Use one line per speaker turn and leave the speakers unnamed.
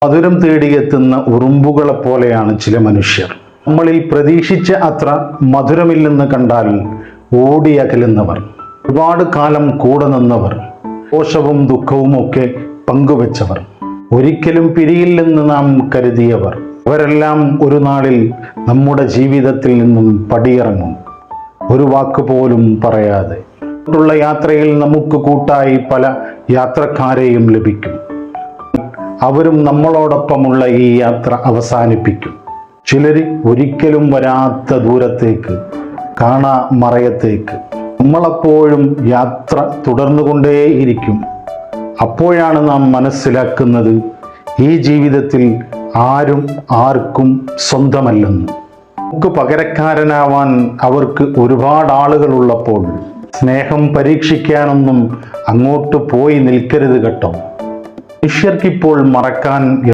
മധുരം തേടിയെത്തുന്ന ഉറുമ്പുകളെ പോലെയാണ് ചില മനുഷ്യർ. നമ്മളിൽ പ്രതീക്ഷിച്ച അത്ര മധുരമില്ലെന്ന് കണ്ടാൽ ഓടിയകലുന്നവർ, ഒരുപാട് കാലം കൂടെ നിന്നവർ, ദോഷവും ദുഃഖവും ഒക്കെ പങ്കുവെച്ചവർ, ഒരിക്കലും പിരിയില്ലെന്ന് നാം കരുതിയവർ, അവരെല്ലാം ഒരു നാളിൽ നമ്മുടെ ജീവിതത്തിൽ നിന്നും പടിയിറങ്ങും, ഒരു വാക്ക് പോലും പറയാതെ. ുള്ള യാത്രയിൽ നമുക്ക് കൂട്ടായി പല യാത്രക്കാരെയും ലഭിക്കും. അവരും നമ്മളോടൊപ്പമുള്ള ഈ യാത്ര അവസാനിപ്പിക്കും. ചിലർ ഒരിക്കലും വരാത്ത ദൂരത്തേക്ക്, കാണാ മറയത്തേക്ക്. നമ്മളെപ്പോഴും യാത്ര തുടർന്നുകൊണ്ടേയിരിക്കും. അപ്പോഴാണ് നാം മനസ്സിലാക്കുന്നത് ഈ ജീവിതത്തിൽ ആരും ആർക്കും സ്വന്തമല്ലെന്ന്. നമുക്ക് പകരക്കാരനാവാൻ അവർക്ക് ഒരുപാട് ആളുകളുള്ളപ്പോൾ സ്നേഹം പരീക്ഷിക്കാനൊന്നും അങ്ങോട്ട് പോയി നിൽക്കരുത് കേട്ടോ. മനുഷ്യർക്കിപ്പോൾ മറക്കാൻ